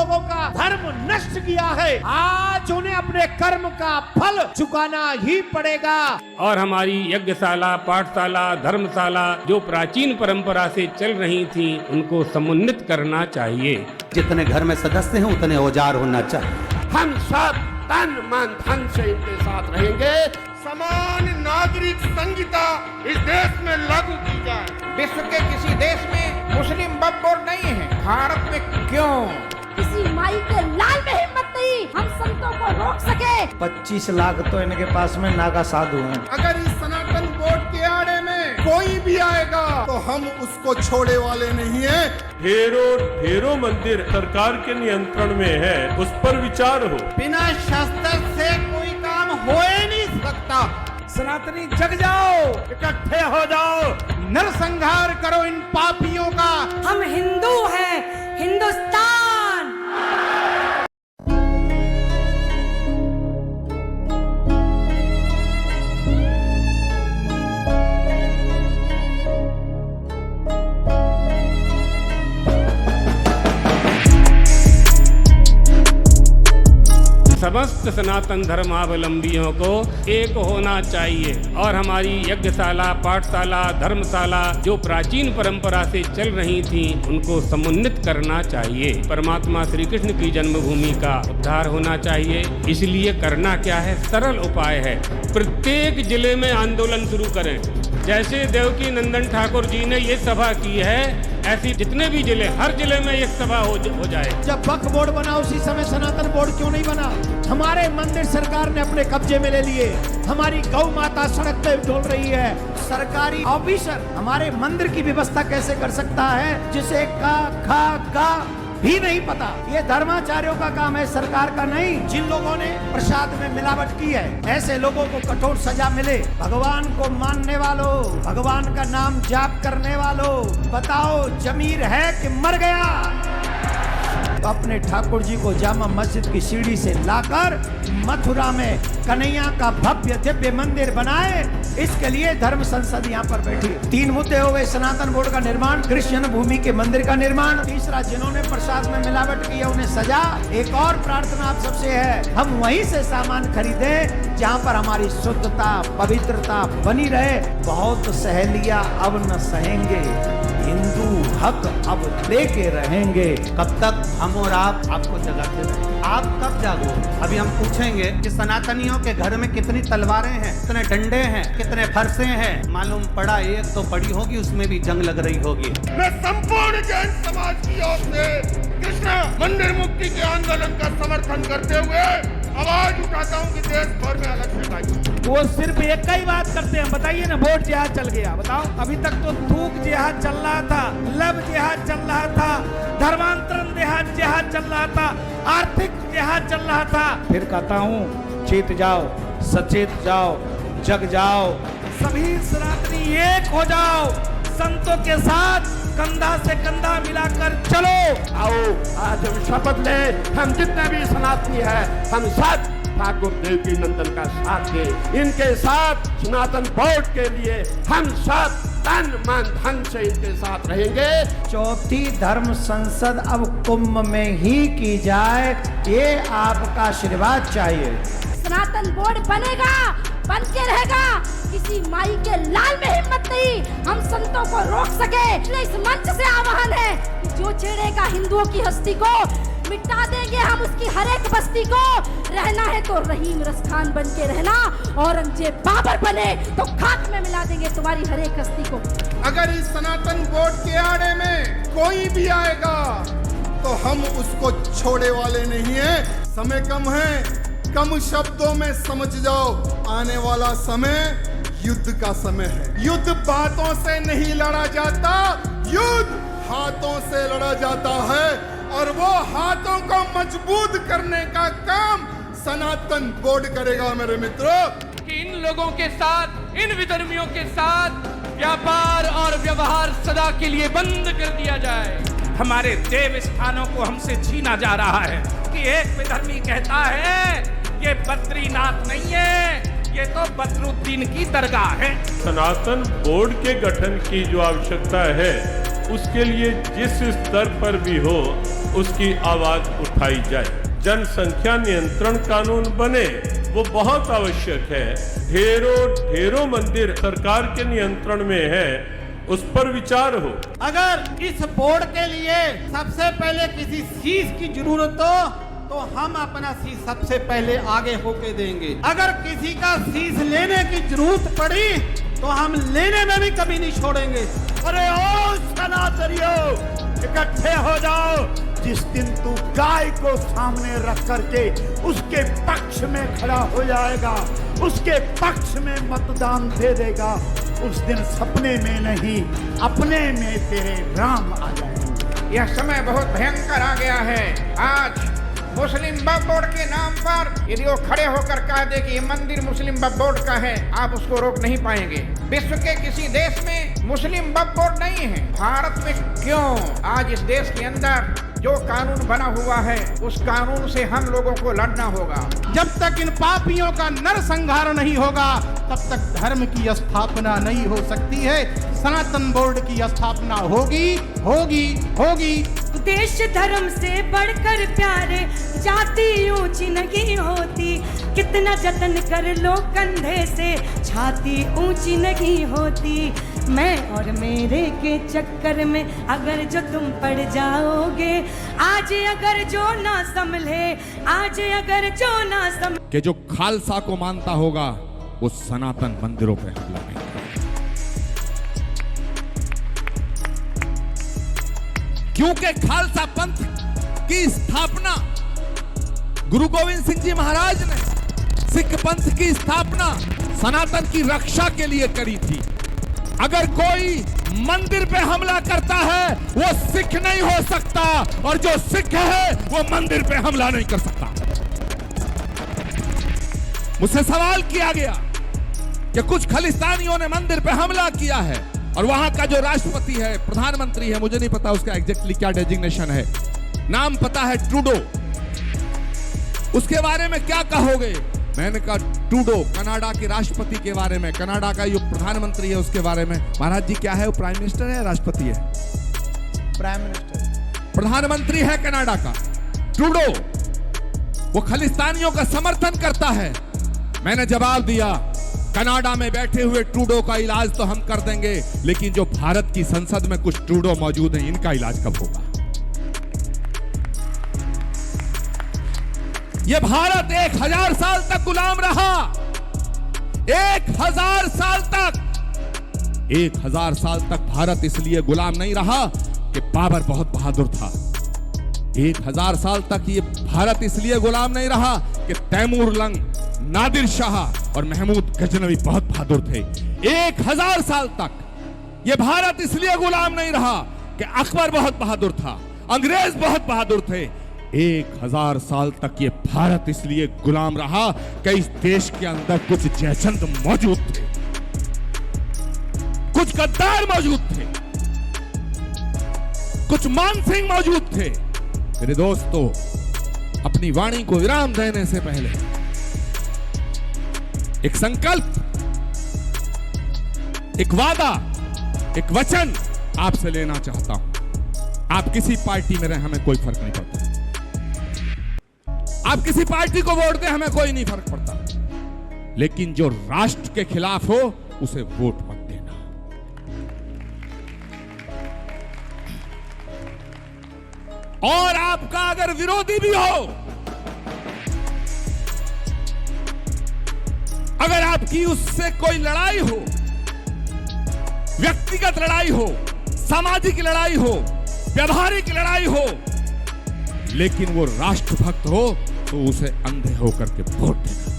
लोगों का धर्म नष्ट किया है, आज उन्हें अपने कर्म का फल चुकाना ही पड़ेगा। और हमारी यज्ञशाला, पाठशाला, धर्मशाला जो प्राचीन परंपरा से चल रही थी, उनको समुन्नत करना चाहिए। जितने घर में सदस्य हैं उतने औजार होना चाहिए। हम सब तन मन धन से इनके साथ रहेंगे। समान नागरिक संहिता इस देश में लागू की जाए। विश्व के किसी देश में मुस्लिम वक्फ बोर्ड नहीं है, भारत में क्यों? किसी माई के लाल में हिम्मत नहीं हम संतों को रोक सके। 25 लाख तो इनके पास में नागा साधु हैं। अगर इस सनातन बोर्ड के आड़े में कोई भी आएगा तो हम उसको छोड़े वाले नहीं है। ढेरों मंदिर सरकार के नियंत्रण में है, उस पर विचार हो। बिना शस्त्र से कोई काम हो ही नहीं सकता। सनातनी जग जाओ, इकट्ठे हो जाओ, नरसंहार करो इन पापियों का। हम हिंदू हैं, हिंदुस्तान। समस्त सनातन धर्मावलंबियों को एक होना चाहिए और हमारी यज्ञशाला, पाठशाला, धर्मशाला जो प्राचीन परंपरा से चल रही थी, उनको समुन्नत करना चाहिए। परमात्मा श्री कृष्ण की जन्मभूमि का उद्धार होना चाहिए। इसलिए करना क्या है, सरल उपाय है। प्रत्येक जिले में आंदोलन शुरू करें। जैसे देवकी नंदन ठाकुर जी ने ये सभा की है, ऐसी जितने भी जिले, हर जिले में एक सभा हो जाए। जब वक्फ बोर्ड बना उसी समय सनातन बोर्ड क्यों नहीं बना? हमारे मंदिर सरकार ने अपने कब्जे में ले लिए, हमारी गौ माता सड़क पे डोल रही है। सरकारी ऑफिसर हमारे मंदिर की व्यवस्था कैसे कर सकता है जिसे का खा गा भी नहीं पता? ये धर्माचार्यों का काम है, सरकार का नहीं। जिन लोगों ने प्रसाद में मिलावट की है, ऐसे लोगों को कठोर सजा मिले। भगवान को मानने वालों, भगवान का नाम जाप करने वालों, बताओ जमीर है कि मर गया? तो अपने ठाकुर जी को जामा मस्जिद की सीढ़ी से लाकर मथुरा में कन्हैया का भव्य दिव्य मंदिर बनाए, इसके लिए धर्म संसद यहाँ पर बैठी। 3 मुद्दे हो गए, सनातन बोर्ड का निर्माण, कृष्ण भूमि के मंदिर का निर्माण, तीसरा जिन्होंने प्रसाद में मिलावट की है उन्हें सजा। एक और प्रार्थना आप सबसे है, हम वहीं से सामान खरीदे जहाँ पर हमारी शुद्धता, पवित्रता बनी रहे। बहुत सहेलियां अब न सहेंगे, हिंदू हक अब लेके रहेंगे। कब तक हम और आपको जगाते रहे? आप कब जागो? अभी हम पूछेंगे कि सनातनियों के घर में कितनी तलवारें हैं, कितने डंडे हैं, कितने फरसे हैं। मालूम पड़ा एक तो पड़ी होगी, उसमें भी जंग लग रही होगी। मैं संपूर्ण जैन समाज की ओर से कृष्ण मंदिर मुक्ति के आंदोलन का समर्थन करते हुए आवाज उठाता हूँ कि देश भर में अलग से वो सिर्फ एक ही बात करते हैं, बताइए ना, वोट जिहाद चल गया, बताओ। अभी तक तो थूक जिहाद चल रहा था, लब जिहाद चल रहा था, धर्मांतरण जिहाद चल रहा था, आर्थिक जिहाद चल रहा था। फिर कहता हूँ, चेत जाओ, सचेत जाओ, जग जाओ, सभी सनातनी एक हो जाओ, संतों के साथ कंधा से कंधा मिलाकर चलो। आओ आज हम शपथ ले, हम जितने भी सनातनी है, हम सब ठाकुर देवकी नंदन का साथ दें। इनके साथ सनातन बोर्ड के लिए हम सब तन मन धन से इनके साथ रहेंगे। चौथी धर्म संसद अब कुंभ में ही की जाए, ये आपका आशीर्वाद चाहिए। सनातन बोर्ड बनेगा, बन के रहेगा। किसी माई के लाल में हिम्मत नहीं हम संतों को रोक सके। इस मंच से आह्वान है, जो छेड़ेगा हिंदुओं की हस्ती को, मिटा देंगे हम उसकी हर एक बस्ती को। रहना है तो रहीम रसखान बन के रहना, औरंगजेब बाबर बने तो खाक में मिला देंगे तुम्हारी हर एक हस्ती को। अगर इस सनातन बोर्ड के आड़े में कोई भी आएगा तो हम उसको छोड़े वाले नहीं है। समय कम है, कम शब्दों में समझ जाओ, आने वाला समय युद्ध का समय है। युद्ध बातों से नहीं लड़ा जाता, युद्ध हाथों से लड़ा जाता है, और वो हाथों को मजबूत करने का काम सनातन बोर्ड करेगा। मेरे मित्रों, कि इन लोगों के साथ, इन विधर्मियों के साथ व्यापार और व्यवहार सदा के लिए बंद कर दिया जाए। हमारे देव स्थानों को हमसे छीना जा रहा है कि एक विधर्मी कहता है ये बद्रीनाथ नहीं है, ये तो बदरुद्दीन की दरगाह है। सनातन बोर्ड के गठन की जो आवश्यकता है उसके लिए जिस स्तर पर भी हो उसकी आवाज उठाई जाए। जनसंख्या नियंत्रण कानून बने वो बहुत आवश्यक है। ढेरों मंदिर सरकार के नियंत्रण में है, उस पर विचार हो। अगर इस बोर्ड के लिए सबसे पहले किसी चीज की जरूरत हो तो हम अपना शीश सबसे पहले आगे होके देंगे। अगर किसी का शीश लेने की जरूरत पड़ी तो हम लेने में भी कभी नहीं छोड़ेंगे। अरे ओ सनातनियों, इकट्ठे हो जाओ। जिस दिन तू गाय को सामने रख करके उसके पक्ष में खड़ा हो जाएगा, उसके पक्ष में मतदान दे देगा, उस दिन सपने में नहीं अपने में तेरे राम आ जाएंगे। यह समय बहुत भयंकर आ गया है। आज मुस्लिम वक्फ बोर्ड के नाम पर यदि वो खड़े होकर कह दे कि ये मंदिर मुस्लिम वक्फ बोर्ड का है, आप उसको रोक नहीं पाएंगे। विश्व के किसी देश में मुस्लिम वक्फ बोर्ड नहीं है, भारत में क्यों? आज इस देश के अंदर जो कानून बना हुआ है उस कानून से हम लोगों को लड़ना होगा। जब तक इन पापियों का नरसंहार नहीं होगा तब तक धर्म की स्थापना नहीं हो सकती है। सनातन बोर्ड की स्थापना होगी होगी होगी। देश धर्म से बढ़कर प्यारे, जाति ऊंची नहीं होती। कितना जतन कर लो कंधे से, छाती ऊंची नहीं होती। मैं और मेरे के चक्कर में अगर जो तुम पड़ जाओगे, आज अगर जो ना संभले, आज अगर जो ना संभले, कि जो खालसा को मानता होगा वो सनातन मंदिरों पे हमला नहीं करेगा। क्योंकि खालसा पंथ की स्थापना गुरु गोविंद सिंह जी महाराज ने, सिख पंथ की स्थापना सनातन की रक्षा के लिए करी थी। अगर कोई मंदिर पे हमला करता है वो सिख नहीं हो सकता, और जो सिख है वो मंदिर पे हमला नहीं कर सकता। मुझसे सवाल किया गया कि कुछ खालिस्तानियों ने मंदिर पे हमला किया है और वहां का जो राष्ट्रपति है, प्रधानमंत्री है, मुझे नहीं पता उसका एग्जैक्टली क्या डेजिग्नेशन है, नाम पता है ट्रूडो, उसके बारे में क्या कहोगे? मैंने कहा ट्रूडो कनाडा के राष्ट्रपति के बारे में, कनाडा का जो प्रधानमंत्री है उसके बारे में। महाराज जी क्या है, वो प्राइम मिनिस्टर है, राष्ट्रपति है? प्राइम मिनिस्टर, प्रधानमंत्री है कनाडा का ट्रूडो। वो खालिस्तानियों का समर्थन करता है। मैंने जवाब दिया, कनाडा में बैठे हुए ट्रूडो का इलाज तो हम कर देंगे, लेकिन जो भारत की संसद में कुछ ट्रूडो मौजूद हैं, इनका इलाज कब होगा? यह भारत 1000 साल तक गुलाम रहा। 1000 साल तक, 1000 साल तक भारत इसलिए गुलाम नहीं रहा कि बाबर बहुत बहादुर था। 1000 साल तक ये भारत इसलिए गुलाम नहीं रहा कि तैमूर लंग, नादिर शाह और महमूद गजनवी बहुत बहादुर थे। 1000 साल तक ये भारत इसलिए गुलाम नहीं रहा कि अकबर बहुत बहादुर था, अंग्रेज बहुत बहादुर थे। 1000 साल तक ये भारत इसलिए गुलाम रहा कि इस देश के अंदर कुछ जयचंद मौजूद थे, कुछ गद्दार मौजूद थे, कुछ मानसिंह मौजूद थे। मेरे दोस्तों, अपनी वाणी को विराम देने से पहले एक संकल्प, एक वादा, एक वचन आपसे लेना चाहता हूं। आप किसी पार्टी में रहे, हमें कोई फर्क नहीं पड़ता। आप किसी पार्टी को वोट दें, हमें कोई नहीं फर्क पड़ता, लेकिन जो राष्ट्र के खिलाफ हो उसे वोट मत देना। और आपका अगर विरोधी भी हो, अगर आपकी उससे कोई लड़ाई हो, व्यक्तिगत लड़ाई हो, सामाजिक लड़ाई हो, व्यवहारिक लड़ाई हो, लेकिन वो राष्ट्रभक्त हो, तो उसे अंधे होकर के वोट देना।